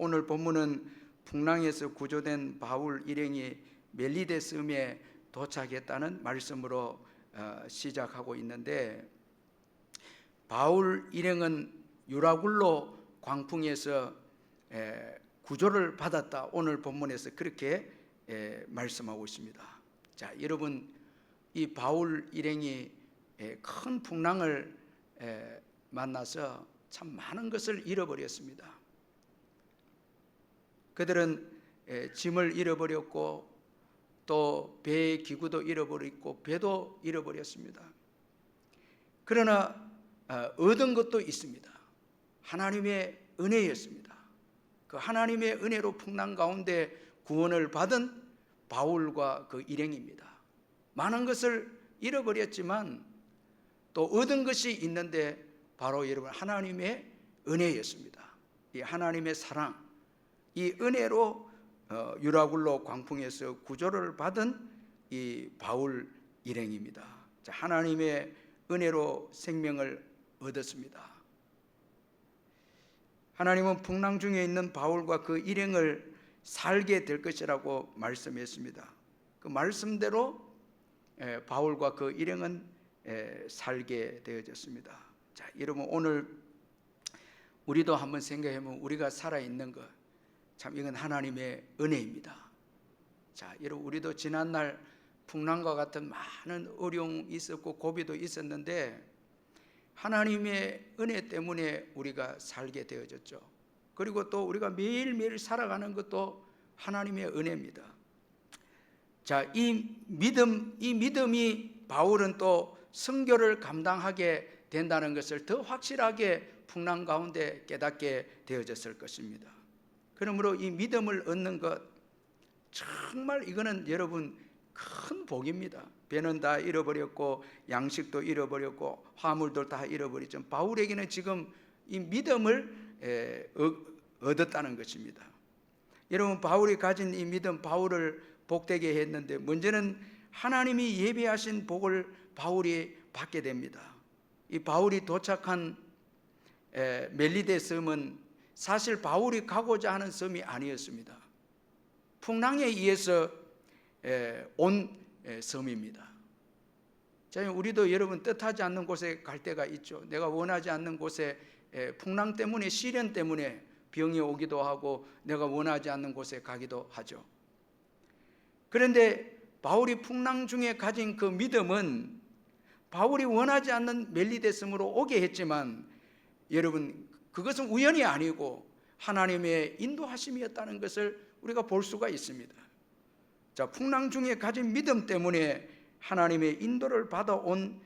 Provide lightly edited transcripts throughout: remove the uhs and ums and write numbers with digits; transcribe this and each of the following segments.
오늘 본문은 풍랑에서 구조된 바울 일행이 멜리데 섬에 도착했다는 말씀으로 시작하고 있는데, 바울 일행은 유라굴로 광풍에서 구조를 받았다, 오늘 본문에서 그렇게 말씀하고 있습니다. 자, 여러분, 이 바울 일행이 큰 풍랑을 만나서 참 많은 것을 잃어버렸습니다. 그들은 짐을 잃어버렸고 또 배의 기구도 잃어버렸고 배도 잃어버렸습니다. 그러나 얻은 것도 있습니다. 하나님의 은혜였습니다. 그 하나님의 은혜로 풍랑 가운데 구원을 받은 바울과 그 일행입니다. 많은 것을 잃어버렸지만 또 얻은 것이 있는데 바로 여러분 하나님의 은혜였습니다. 이 하나님의 사랑, 이 은혜로 유라굴로 광풍에서 구조를 받은 이 바울 일행입니다. 자, 하나님의 은혜로 생명을 얻었습니다. 하나님은 풍랑 중에 있는 바울과 그 일행을 살게 될 것이라고 말씀했습니다. 그 말씀대로 바울과 그 일행은 살게 되어졌습니다. 자, 여러분, 오늘 우리도 한번 생각해보면 우리가 살아있는 것, 참 이건 하나님의 은혜입니다. 자, 여러분, 우리도 지난날 풍랑과 같은 많은 어려움이 있었고 고비도 있었는데 하나님의 은혜 때문에 우리가 살게 되어졌죠. 그리고 또 우리가 매일매일 살아가는 것도 하나님의 은혜입니다. 자, 이 믿음이 바울은 또 선교를 감당하게 된다는 것을 더 확실하게 풍랑 가운데 깨닫게 되어졌을 것입니다. 그러므로 이 믿음을 얻는 것, 정말 이거는 여러분 큰 복입니다. 배는 다 잃어버렸고 양식도 잃어버렸고 화물도 다 잃어버렸죠. 바울에게는 지금 이 믿음을 얻었다는 것입니다. 여러분, 바울이 가진 이 믿음, 바울을 복되게 했는데 문제는 하나님이 예비하신 복을 바울이 받게 됩니다. 이 바울이 도착한 멜리데 섬은 사실 바울이 가고자 하는 섬이 아니었습니다. 풍랑에 의해서 온 섬입니다. 자, 우리도 여러분 뜻하지 않는 곳에 갈 때가 있죠. 내가 원하지 않는 곳에 풍랑 때문에, 시련 때문에 병이 오기도 하고 내가 원하지 않는 곳에 가기도 하죠. 그런데 바울이 풍랑 중에 가진 그 믿음은 바울이 원하지 않는 멜리데 섬으로 오게 했지만 여러분, 그것은 우연이 아니고 하나님의 인도하심이었다는 것을 우리가 볼 수가 있습니다. 자, 풍랑 중에 가진 믿음 때문에 하나님의 인도를 받아온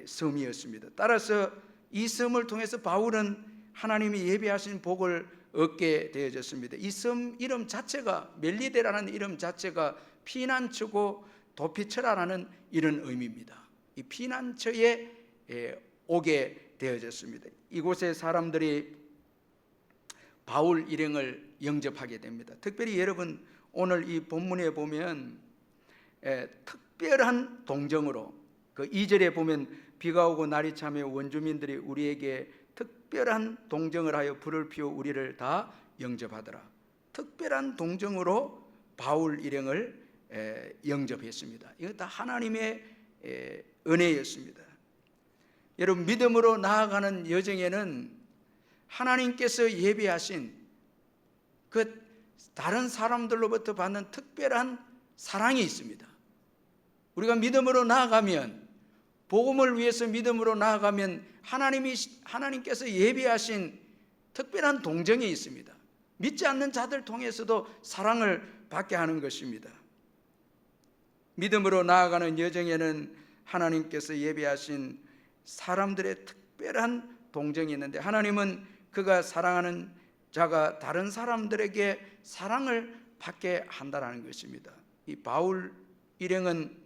섬이었습니다. 따라서 이 섬을 통해서 바울은 하나님이 예비하신 복을 얻게 되어졌습니다. 이 섬 이름 자체가, 멜리데라는 이름 자체가 피난처고 도피처라는 이런 의미입니다. 이 피난처에 오게 되어졌습니다. 이곳의 사람들이 바울 일행을 영접하게 됩니다. 특별히 여러분, 오늘 이 본문에 보면 특별한 동정으로, 그 2절에 보면 비가 오고 날이 차며 원주민들이 우리에게 특별한 동정을 하여 불을 피워 우리를 다 영접하더라. 특별한 동정으로 바울 일행을 영접했습니다. 이거 다 하나님의 은혜였습니다. 여러분, 믿음으로 나아가는 여정에는 하나님께서 예비하신 그 다른 사람들로부터 받는 특별한 사랑이 있습니다. 우리가 믿음으로 나아가면, 복음을 위해서 믿음으로 나아가면 하나님께서 예비하신 특별한 동정이 있습니다. 믿지 않는 자들 통해서도 사랑을 받게 하는 것입니다. 믿음으로 나아가는 여정에는 하나님께서 예비하신 사람들의 특별한 동정이 있는데, 하나님은 그가 사랑하는 자가 다른 사람들에게 사랑을 받게 한다는 것입니다. 이 바울 일행은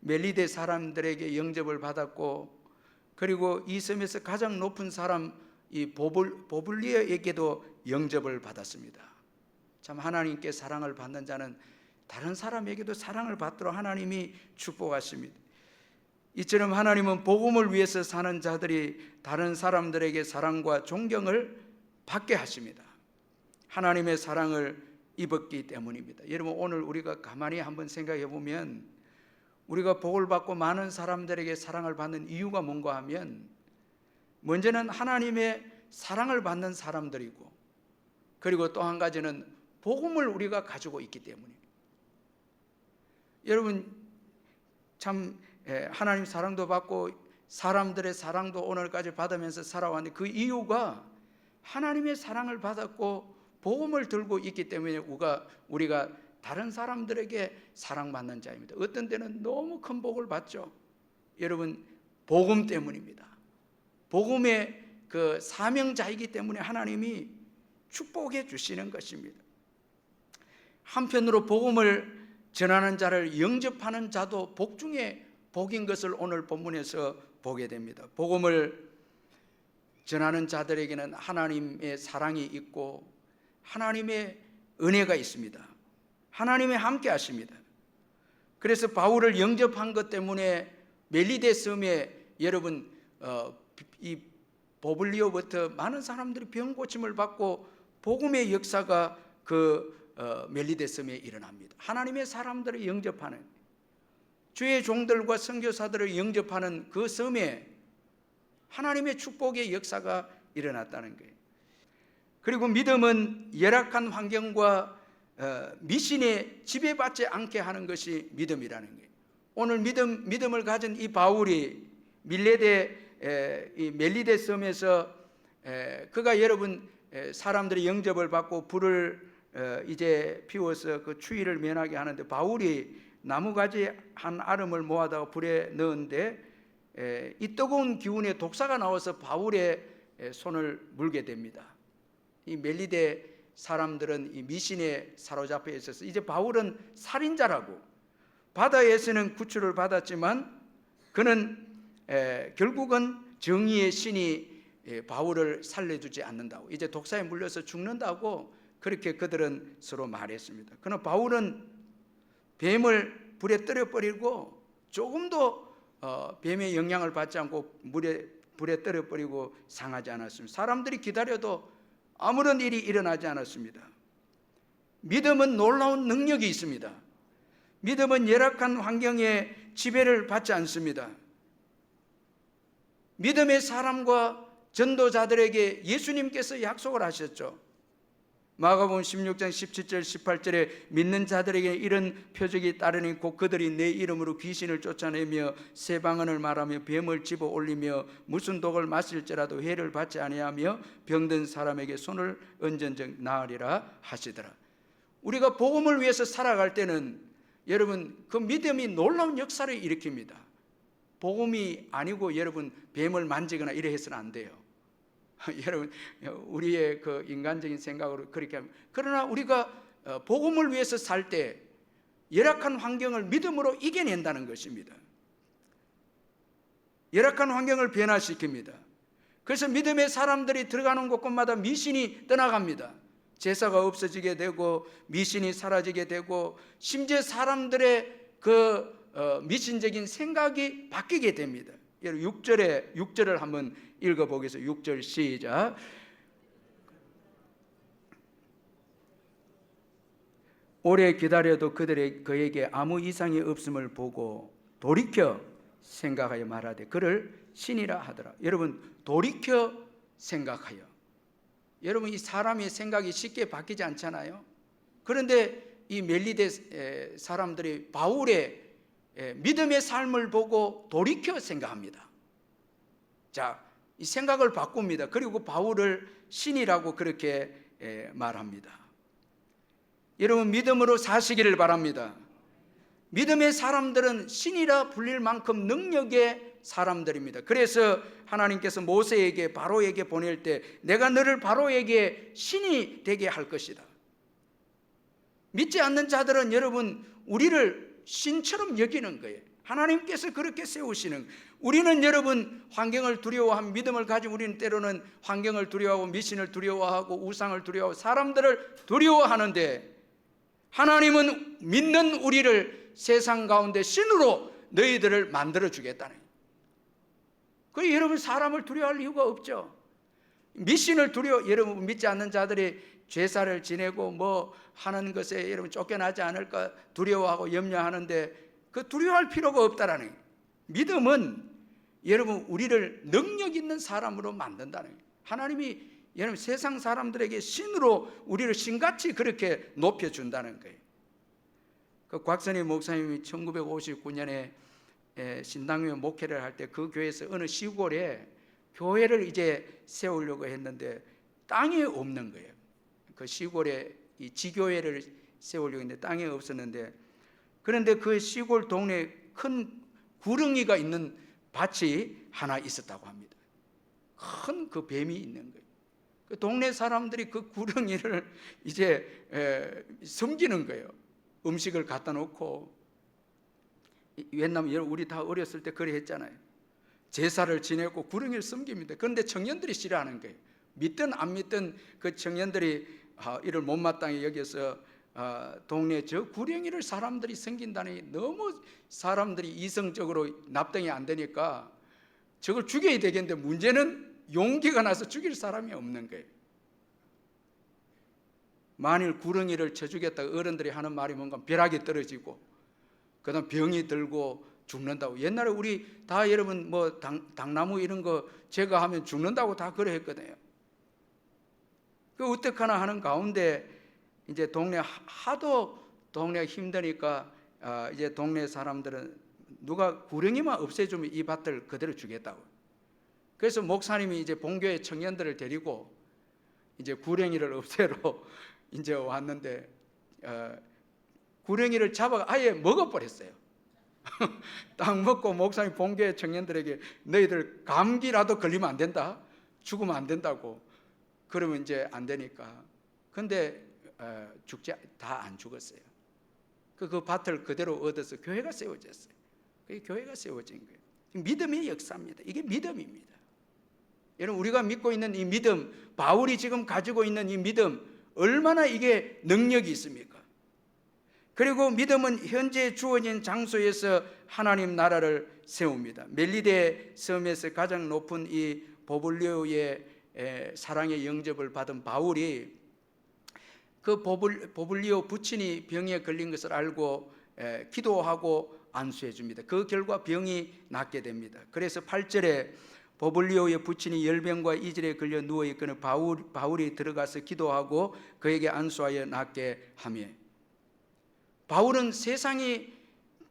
멜리데 사람들에게 영접을 받았고, 그리고 이 섬에서 가장 높은 사람 이 보블리어에게도 영접을 받았습니다. 참, 하나님께 사랑을 받는 자는 다른 사람에게도 사랑을 받도록 하나님이 축복하십니다. 이처럼 하나님은 복음을 위해서 사는 자들이 다른 사람들에게 사랑과 존경을 받게 하십니다. 하나님의 사랑을 입었기 때문입니다. 여러분, 오늘 우리가 가만히 한번 생각해 보면 우리가 복을 받고 많은 사람들에게 사랑을 받는 이유가 뭔가 하면 먼저는 하나님의 사랑을 받는 사람들이고, 그리고 또 한 가지는 복음을 우리가 가지고 있기 때문입니다. 여러분, 참 하나님 사랑도 받고 사람들의 사랑도 오늘까지 받으면서 살아왔는데, 그 이유가 하나님의 사랑을 받았고 복음을 들고 있기 때문에 우리가 다른 사람들에게 사랑받는 자입니다. 어떤 때는 너무 큰 복을 받죠. 여러분, 복음 때문입니다. 복음의 그 사명자이기 때문에 하나님이 축복해 주시는 것입니다. 한편으로 복음을 전하는 자를 영접하는 자도 복 중에 복인 것을 오늘 본문에서 보게 됩니다. 복음을 전하는 자들에게는 하나님의 사랑이 있고 하나님의 은혜가 있습니다. 하나님이 함께 하십니다. 그래서 바울을 영접한 것 때문에 멜리데 섬에 여러분 이 보블리오부터 많은 사람들이 병 고침을 받고 복음의 역사가 그 멜리데 섬에 일어납니다. 하나님의 사람들을 영접하는, 주의 종들과 선교사들을 영접하는 그 섬에 하나님의 축복의 역사가 일어났다는 거예요. 그리고 믿음은 열악한 환경과 미신에 지배받지 않게 하는 것이 믿음이라는 거예요. 오늘 믿음을 가진 이 바울이 멜리데 섬에서 그가 여러분 사람들이 영접을 받고 불을 이제 피워서 그 추위를 면하게 하는데, 바울이 나무가지 한 아름을 모아다가 불에 넣었는데 이 뜨거운 기운에 독사가 나와서 바울의 손을 물게 됩니다. 이 멜리데 사람들은 이 미신에 사로잡혀 있어서 이제 바울은 살인자라고, 바다에서는 구출을 받았지만 그는 결국은 정의의 신이 바울을 살려주지 않는다고, 이제 독사에 물려서 죽는다고 그렇게 그들은 서로 말했습니다. 그러나 바울은 뱀을 불에 떨어버리고 조금도 뱀의 영향을 받지 않고 불에 떨어버리고 상하지 않았습니다. 사람들이 기다려도 아무런 일이 일어나지 않았습니다. 믿음은 놀라운 능력이 있습니다. 믿음은 열악한 환경에 지배를 받지 않습니다. 믿음의 사람과 전도자들에게 예수님께서 약속을 하셨죠. 마가복음 16장 17절 18절에 믿는 자들에게 이런 표적이 따르니 곧 그들이 내 이름으로 귀신을 쫓아내며 새 방언을 말하며 뱀을 집어 올리며 무슨 독을 마실지라도 해를 받지 아니하며 병든 사람에게 손을 얹은 적 나으리라 하시더라. 우리가 복음을 위해서 살아갈 때는 여러분 그 믿음이 놀라운 역사를 일으킵니다. 복음이 아니고 여러분 뱀을 만지거나 이래 해서는 안 돼요. 여러분, 우리의 그 인간적인 생각으로 그렇게 합니다. 그러나 우리가 복음을 위해서 살 때 열악한 환경을 믿음으로 이겨낸다는 것입니다. 열악한 환경을 변화시킵니다. 그래서 믿음의 사람들이 들어가는 곳곳마다 미신이 떠나갑니다. 제사가 없어지게 되고 미신이 사라지게 되고 심지어 사람들의 그 미신적인 생각이 바뀌게 됩니다. 6절을 한번 읽어보겠습니다. 6절 시작. 오래 기다려도 그에게 아무 이상이 없음을 보고 돌이켜 생각하여 말하되 그를 신이라 하더라. 여러분, 돌이켜 생각하여. 여러분, 이 사람의 생각이 쉽게 바뀌지 않잖아요. 그런데 이 멜리데 사람들이 바울의 믿음의 삶을 보고 돌이켜 생각합니다. 자, 이 생각을 바꿉니다. 그리고 바울을 신이라고 그렇게 말합니다. 여러분, 믿음으로 사시기를 바랍니다. 믿음의 사람들은 신이라 불릴 만큼 능력의 사람들입니다. 그래서 하나님께서 모세에게 바로에게 보낼 때 내가 너를 바로에게 신이 되게 할 것이다. 믿지 않는 자들은 여러분 우리를 신처럼 여기는 거예요. 하나님께서 그렇게 세우시는, 우리는 여러분 환경을 두려워하면, 믿음을 가진 우리는 때로는 환경을 두려워하고 미신을 두려워하고 우상을 두려워하고 사람들을 두려워하는데, 하나님은 믿는 우리를 세상 가운데 신으로 너희들을 만들어 주겠다는 거예요. 여러분 사람을 두려워할 이유가 없죠. 미신을 여러분 믿지 않는 자들이 제사를 지내고 뭐 하는 것에 여러분 쫓겨나지 않을까 두려워하고 염려하는데 그 두려워할 필요가 없다라는 거예요. 믿음은 여러분 우리를 능력 있는 사람으로 만든다는 거예요. 하나님이 여러분 세상 사람들에게 신으로 우리를 신같이 그렇게 높여준다는 거예요. 그 곽선희 목사님이 1959년에 신당교회 목회를 할 때 그 교회에서 어느 시골에 교회를 이제 세우려고 했는데 땅이 없는 거예요. 그 시골에 이 지교회를 세우려고 했는데 땅이 없었는데, 그런데 그 시골 동네에 큰 구렁이가 있는 밭이 하나 있었다고 합니다. 큰 그 뱀이 있는 거예요. 그 동네 사람들이 그 구렁이를 이제 섬기는 거예요. 음식을 갖다 놓고. 옛날에 우리 다 어렸을 때 그래 했잖아요. 제사를 지내고 구렁이를 섬깁니다. 그런데 청년들이 싫어하는 거예요. 믿든 안 믿든 그 청년들이 이를 못마땅히 여겨서 동네 저 구렁이를 사람들이 섬긴다니 너무 사람들이 이성적으로 납득이 안 되니까 저걸 죽여야 되겠는데 문제는 용기가 나서 죽일 사람이 없는 거예요. 만일 구렁이를 쳐 죽였다가 어른들이 하는 말이 뭔가 벼락이 떨어지고 그다음 병이 들고 죽는다고. 옛날에 우리 다 여러분 뭐 당나무 이런 거 제거하면 죽는다고 다 그래 했거든요. 그 어떡하나 하는 가운데 이제 동네 하도 동네가 힘드니까 이제 동네 사람들은 누가 구렁이만 없애주면 이 밭을 그대로 주겠다고. 그래서 목사님이 이제 본교회 청년들을 데리고 이제 구렁이를 없애러 이제 왔는데 구렁이를 잡아 아예 먹어버렸어요. 딱 먹고 목사님 본교회 청년들에게 너희들 감기라도 걸리면 안 된다, 죽으면 안 된다고. 그러면 이제 안 되니까. 근데 죽지 다 안 죽었어요. 그 밭을 그대로 얻어서 교회가 세워졌어요. 그게 교회가 세워진 거예요. 믿음의 역사입니다. 이게 믿음입니다. 여러분 우리가 믿고 있는 이 믿음, 바울이 지금 가지고 있는 이 믿음, 얼마나 이게 능력이 있습니까? 그리고 믿음은 현재 주어진 장소에서 하나님 나라를 세웁니다. 멜리데 섬에서 가장 높은 이 보블리오의 사랑의 영접을 받은 바울이 그 보블리오 부친이 병에 걸린 것을 알고 기도하고 안수해 줍니다. 그 결과 병이 낫게 됩니다. 그래서 8절에 보블리오의 부친이 열병과 이질에 걸려 누워있거늘 바울이 들어가서 기도하고 그에게 안수하여 낫게 하며, 바울은 세상이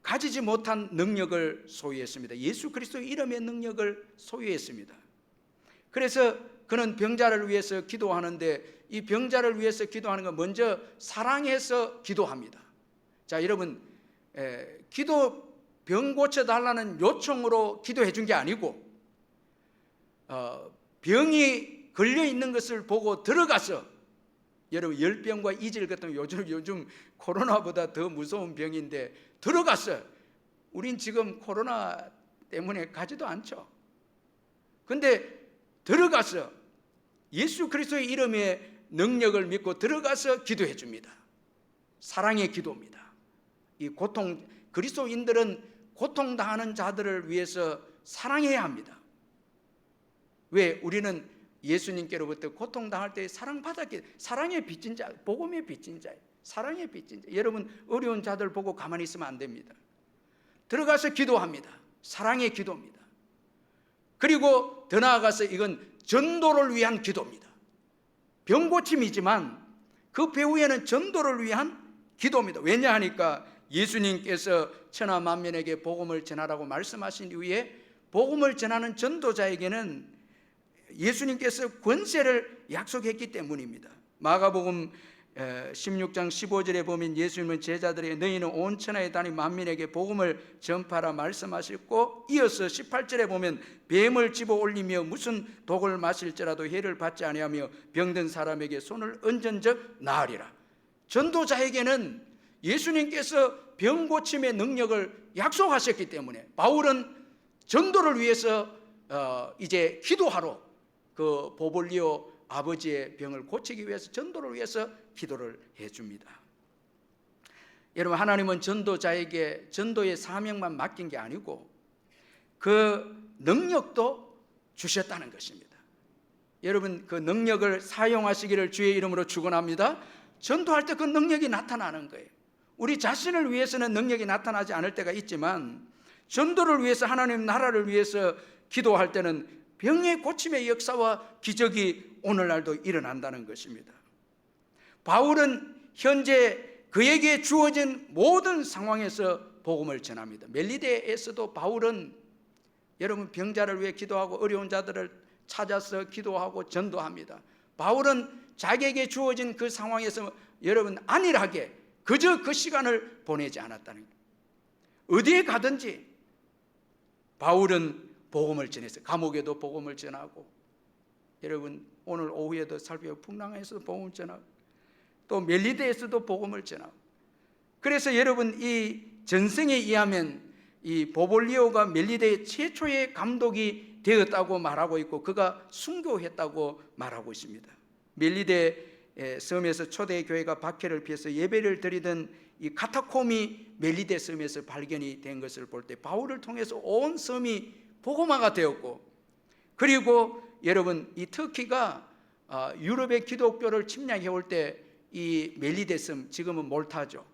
가지지 못한 능력을 소유했습니다. 예수 그리스도의 이름의 능력을 소유했습니다. 그래서 그는 병자를 위해서 기도하는데 이 병자를 위해서 기도하는 건 먼저 사랑해서 기도합니다. 자 여러분, 병 고쳐달라는 요청으로 기도해 준 게 아니고 병이 걸려있는 것을 보고 들어가서, 여러분 열병과 이질 같은 요즘 코로나보다 더 무서운 병인데 들어가서, 우린 지금 코로나 때문에 가지도 않죠. 근데 들어가서 예수 그리스도의 이름의 능력을 믿고 들어가서 기도해 줍니다. 사랑의 기도입니다. 이 그리스도인들은 고통당하는 자들을 위해서 사랑해야 합니다. 왜? 우리는 예수님께로부터 고통당할 때 사랑받았기, 사랑의 빚진 자, 복음의 빚진 자예요. 사랑의 빚진 자. 여러분 어려운 자들 보고 가만히 있으면 안 됩니다. 들어가서 기도합니다. 사랑의 기도입니다. 그리고 더 나아가서 이건 전도를 위한 기도입니다. 병고침이지만 그 배후에는 전도를 위한 기도입니다. 왜냐하니까 예수님께서 천하 만민에게 복음을 전하라고 말씀하신 이후에 복음을 전하는 전도자에게는 예수님께서 권세를 약속했기 때문입니다. 마가복음 16장 15절에 보면 예수님은 제자들에게 너희는 온 천하에 다니 만민에게 복음을 전파라 말씀하셨고, 이어서 18절에 보면 뱀을 집어 올리며 무슨 독을 마실지라도 해를 받지 아니하며 병든 사람에게 손을 얹은 적 나으리라. 전도자에게는 예수님께서 병 고침의 능력을 약속하셨기 때문에 바울은 전도를 위해서 이제 기도하러 그 보볼리오 아버지의 병을 고치기 위해서 전도를 위해서 기도를 해줍니다. 여러분 하나님은 전도자에게 전도의 사명만 맡긴 게 아니고 그 능력도 주셨다는 것입니다. 여러분 그 능력을 사용하시기를 주의 이름으로 축원합니다. 전도할 때 그 능력이 나타나는 거예요. 우리 자신을 위해서는 능력이 나타나지 않을 때가 있지만 전도를 위해서, 하나님 나라를 위해서 기도할 때는 병의 고침의 역사와 기적이 오늘날도 일어난다는 것입니다. 바울은 현재 그에게 주어진 모든 상황에서 복음을 전합니다. 멜리데에서도 바울은 여러분 병자를 위해 기도하고 어려운 자들을 찾아서 기도하고 전도합니다. 바울은 자기에게 주어진 그 상황에서 여러분 안일하게 그저 그 시간을 보내지 않았다는 거예요. 어디에 가든지 바울은 복음을 전했어요. 감옥에도 복음을 전하고, 여러분 오늘 오후에도 살펴 풍랑에서도 복음을 전하고, 또 멜리데에서도 복음을 전하고. 그래서 여러분 이 전승에 의하면 이 보볼리오가 멜리데의 최초의 감독이 되었다고 말하고 있고, 그가 순교했다고 말하고 있습니다. 멜리데 섬에서 초대 교회가 박해를 피해서 예배를 드리던 이 카타콤이 멜리데 섬에서 발견이 된 것을 볼 때 바울을 통해서 온 섬이 복음화가 되었고, 그리고 여러분 이 터키가 유럽의 기독교를 침략해 올 때 이 멜리데 섬, 지금은 몰타죠,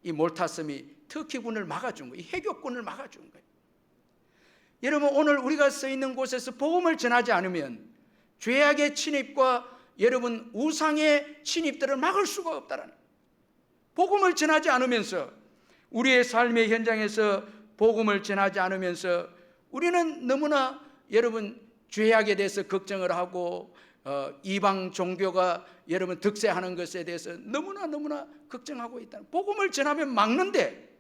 이 몰타 섬이 터키군을 막아준 거예요. 이 해교군을 막아준 거예요. 여러분 오늘 우리가 서 있는 곳에서 복음을 전하지 않으면 죄악의 침입과 여러분 우상의 침입들을 막을 수가 없다라는 거예요. 복음을 전하지 않으면서, 우리의 삶의 현장에서 복음을 전하지 않으면서 우리는 너무나 여러분 죄악에 대해서 걱정을 하고 이방 종교가 여러분 득세하는 것에 대해서 너무나 걱정하고 있다. 복음을 전하면 막는데,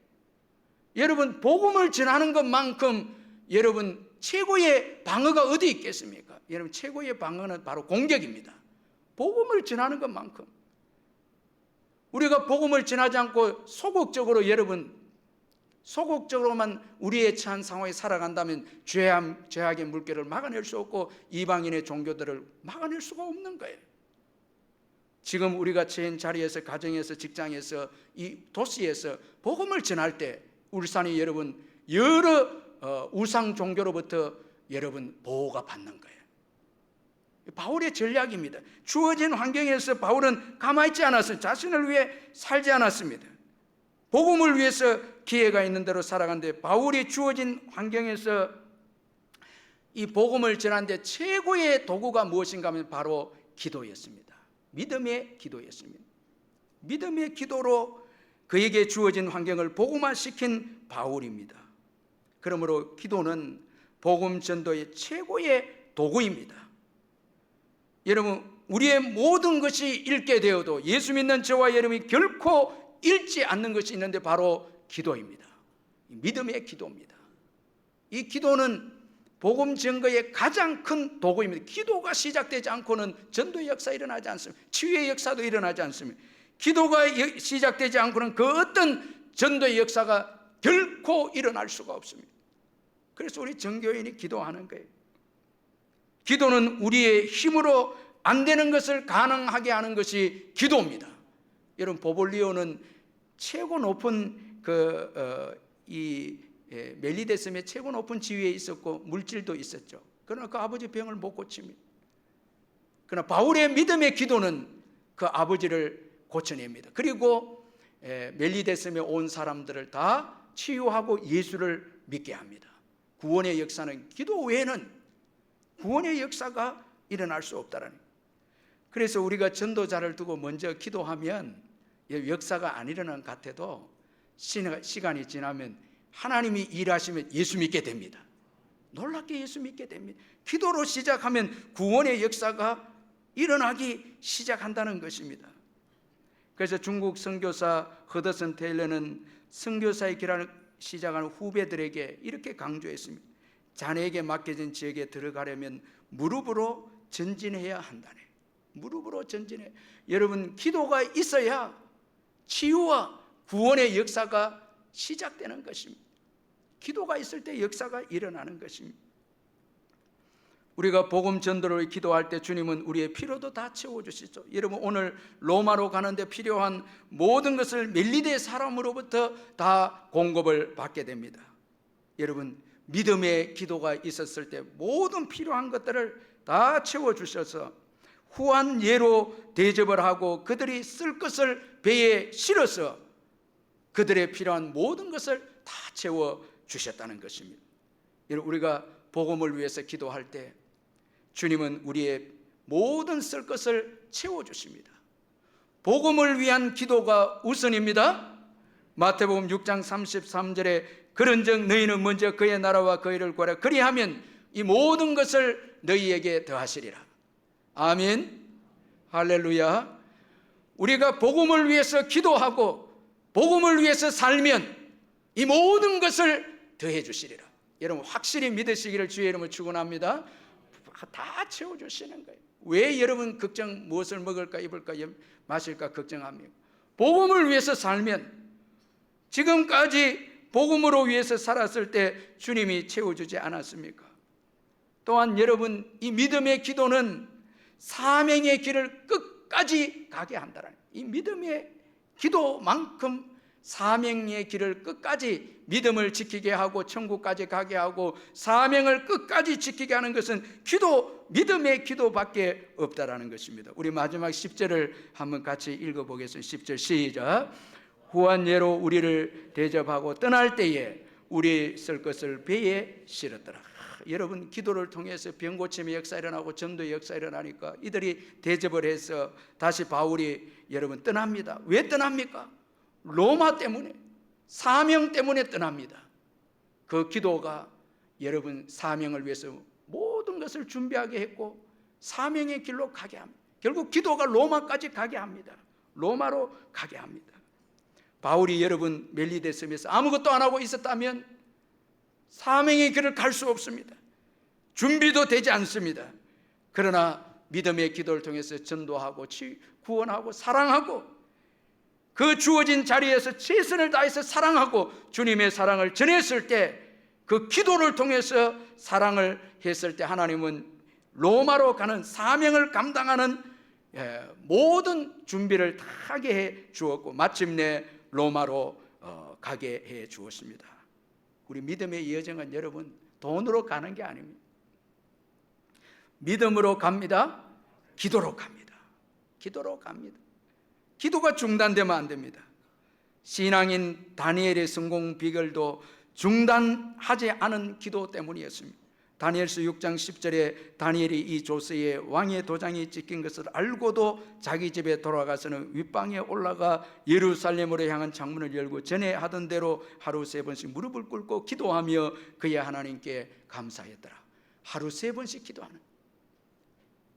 여러분 복음을 전하는 것만큼 여러분 최고의 방어가 어디 있겠습니까? 여러분 최고의 방어는 바로 공격입니다. 복음을 전하는 것만큼 우리가 복음을 전하지 않고 소극적으로, 여러분 소극적으로만 우리의 처한 상황에 살아간다면 죄악의 물결을 막아낼 수 없고 이방인의 종교들을 막아낼 수가 없는 거예요. 지금 우리가 처한 자리에서, 가정에서, 직장에서, 이 도시에서 복음을 전할 때 울산이 여러분 여러 우상 종교로부터 여러분 보호가 받는 거예요. 바울의 전략입니다. 주어진 환경에서 바울은 가만히 있지 않았어요. 자신을 위해 살지 않았습니다. 복음을 위해서 기회가 있는 대로 살아간데, 바울이 주어진 환경에서 이 복음을 전하는데 최고의 도구가 무엇인가 하면 바로 기도였습니다. 믿음의 기도였습니다. 믿음의 기도로 그에게 주어진 환경을 복음화시킨 바울입니다. 그러므로 기도는 복음 전도의 최고의 도구입니다. 여러분 우리의 모든 것이 잃게 되어도 예수 믿는 저와 여러분이 결코 잃지 않는 것이 있는데 바로 기도입니다. 믿음의 기도입니다. 이 기도는 복음 증거의 가장 큰 도구입니다. 기도가 시작되지 않고는 전도의 역사 일어나지 않습니다. 치유의 역사도 일어나지 않습니다. 기도가 시작되지 않고는 그 어떤 전도의 역사가 결코 일어날 수가 없습니다. 그래서 우리 정교인이 기도하는 거예요. 기도는 우리의 힘으로 안 되는 것을 가능하게 하는 것이 기도입니다. 여러분 보볼리오는 최고 높은 멜리데 섬의 최고 높은 지위에 있었고 물질도 있었죠. 그러나 그 아버지 병을 못 고칩니다. 그러나 바울의 믿음의 기도는 그 아버지를 고쳐냅니다. 그리고 멜리데 섬에 온 사람들을 다 치유하고 예수를 믿게 합니다. 구원의 역사는 기도 외에는 구원의 역사가 일어날 수 없다라는 거예요. 그래서 우리가 전도자를 두고 먼저 기도하면 역사가 안 일어나는 것 같아도 시간이 지나면 하나님이 일하시면 예수 믿게 됩니다. 놀랍게 예수 믿게 됩니다. 기도로 시작하면 구원의 역사가 일어나기 시작한다는 것입니다. 그래서 중국 선교사 허드슨 테일러는 선교사의 길을 시작하는 후배들에게 이렇게 강조했습니다. 자네에게 맡겨진 지역에 들어가려면 무릎으로 전진해야 한다네. 무릎으로 전진해. 여러분 기도가 있어야 치유와 구원의 역사가 시작되는 것입니다. 기도가 있을 때 역사가 일어나는 것입니다. 우리가 복음 전도를 기도할 때 주님은 우리의 필요도 다 채워주시죠. 여러분 오늘 로마로 가는데 필요한 모든 것을 멜리데 사람으로부터 다 공급을 받게 됩니다. 여러분 믿음의 기도가 있었을 때 모든 필요한 것들을 다 채워주셔서 후한 예로 대접을 하고 그들이 쓸 것을 배에 실어서 그들의 필요한 모든 것을 다 채워주셨다는 것입니다. 여러분, 우리가 복음을 위해서 기도할 때 주님은 우리의 모든 쓸 것을 채워주십니다. 복음을 위한 기도가 우선입니다. 마태복음 6장 33절에 그런즉 너희는 먼저 그의 나라와 그의 일을 구하라. 그리하면 이 모든 것을 너희에게 더하시리라. 아멘. 할렐루야. 우리가 복음을 위해서 기도하고 복음을 위해서 살면 이 모든 것을 더해 주시리라. 여러분 확실히 믿으시기를 주의 이름으로 축원합니다. 다 채워주시는 거예요. 왜 여러분 걱정, 무엇을 먹을까 입을까 마실까 걱정합니까? 복음을 위해서 살면, 지금까지 복음으로 위해서 살았을 때 주님이 채워주지 않았습니까? 또한 여러분, 이 믿음의 기도는 사명의 길을 끝까지 가게 한다는, 이 믿음의 기도만큼 사명의 길을 끝까지 믿음을 지키게 하고 천국까지 가게 하고 사명을 끝까지 지키게 하는 것은 믿음의 기도밖에 없다라는 것입니다. 우리 마지막 10절을 한번 같이 읽어보겠습니다. 10절 시작. 후한 예로 우리를 대접하고 떠날 때에 우리 쓸 것을 배에 실었더라. 여러분, 기도를 통해서 병 고침의 역사 일어나고 전도의 역사 일어나니까 이들이 대접을 해서 다시 바울이 여러분 떠납니다. 왜 떠납니까? 로마 때문에, 사명 때문에 떠납니다. 그 기도가 여러분 사명을 위해서 모든 것을 준비하게 했고 사명의 길로 가게 합니다. 결국 기도가 로마까지 가게 합니다. 로마로 가게 합니다. 바울이 여러분 멜리데섬에서 아무것도 안 하고 있었다면 사명의 길을 갈 수 없습니다. 준비도 되지 않습니다. 그러나 믿음의 기도를 통해서 전도하고 구원하고 사랑하고 그 주어진 자리에서 최선을 다해서 사랑하고 주님의 사랑을 전했을 때, 그 기도를 통해서 사랑을 했을 때 하나님은 로마로 가는 사명을 감당하는 모든 준비를 다 하게 해 주었고 마침내 로마로 가게 해 주었습니다. 우리 믿음의 여정은 여러분 돈으로 가는 게 아닙니다. 믿음으로 갑니다. 기도로 갑니다. 기도로 갑니다. 기도가 중단되면 안 됩니다. 신앙인 다니엘의 성공 비결도 중단하지 않은 기도 때문이었습니다. 다니엘서 6장 10절에 다니엘이 이 조서에 왕의 도장이 찍힌 것을 알고도 자기 집에 돌아가서는 윗방에 올라가 예루살렘으로 향한 창문을 열고 전에 하던 대로 하루 3번씩 무릎을 꿇고 기도하며 그의 하나님께 감사했더라. 하루 3번씩 기도하는,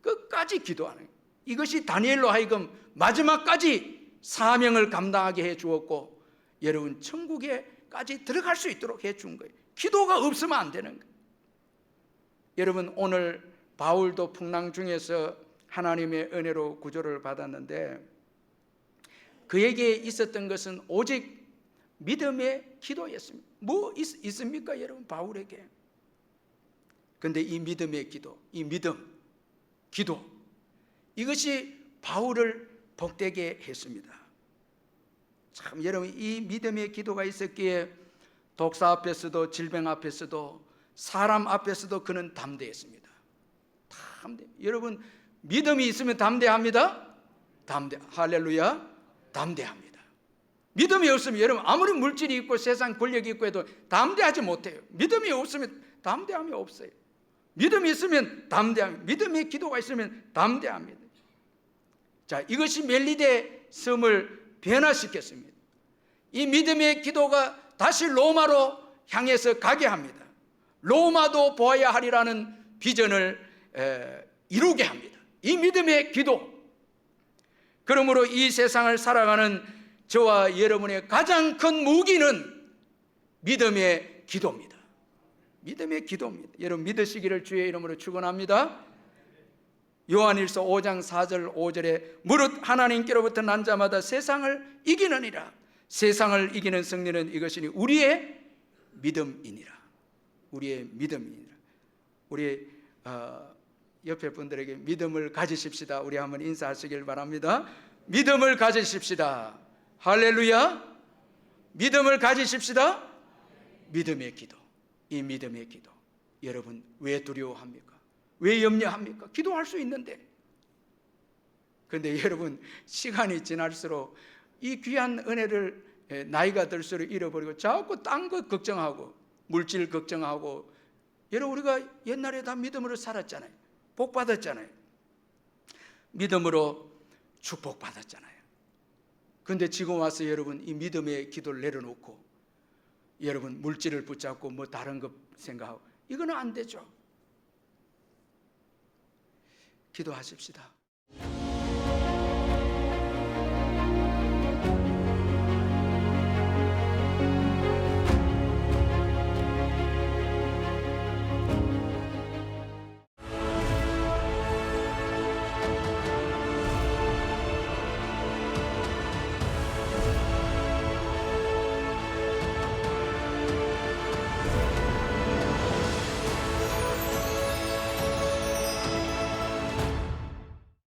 끝까지 기도하는, 이것이 다니엘로 하여금 마지막까지 사명을 감당하게 해 주었고 여러분 천국에까지 들어갈 수 있도록 해 준 거예요. 기도가 없으면 안 되는 거예요. 여러분, 오늘 바울도 풍랑 중에서 하나님의 은혜로 구조를 받았는데 그에게 있었던 것은 오직 믿음의 기도였습니다. 뭐 있습니까 여러분 바울에게? 그런데 이 믿음의 기도, 이 믿음, 기도, 이것이 바울을 복되게 했습니다. 참 여러분, 이 믿음의 기도가 있었기에 독사 앞에서도 질병 앞에서도 사람 앞에서도 그는 담대했습니다. 담대. 여러분 믿음이 있으면 담대합니다. 할렐루야. 담대합니다. 믿음이 없으면 여러분 아무리 물질이 있고 세상 권력이 있고 해도 담대하지 못해요. 믿음이 없으면 담대함이 없어요. 믿음이 있으면 담대합니다. 믿음의 기도가 있으면 담대합니다. 자, 이것이 멜리데 섬을 변화시켰습니다. 이 믿음의 기도가 다시 로마로 향해서 가게 합니다. 로마도 보아야 하리라는 비전을 이루게 합니다. 이 믿음의 기도. 그러므로 이 세상을 살아가는 저와 여러분의 가장 큰 무기는 믿음의 기도입니다. 믿음의 기도입니다. 여러분 믿으시기를 주의 이름으로 축원합니다. 요한일서 5장 4절 5절에 무릇 하나님께로부터 난 자마다 세상을 이기느니라. 세상을 이기는 승리는 이것이니 우리의 믿음이니라. 우리의 믿음이니라. 우리 옆에 분들에게 믿음을 가지십시다. 우리 한번 인사하시길 바랍니다. 믿음을 가지십시다. 할렐루야. 믿음을 가지십시다. 믿음의 기도. 이 믿음의 기도. 여러분 왜 두려워합니까? 왜 염려합니까? 기도할 수 있는데. 그런데 여러분, 시간이 지날수록 이 귀한 은혜를 나이가 들수록 잃어버리고 자꾸 딴 것 걱정하고 물질 걱정하고. 여러분, 우리가 옛날에 다 믿음으로 살았잖아요. 복 받았잖아요. 믿음으로 축복 받았잖아요. 그런데 지금 와서 여러분 이 믿음의 기도를 내려놓고 여러분 물질을 붙잡고 뭐 다른 것 생각하고, 이거는 안 되죠. 기도하십시다.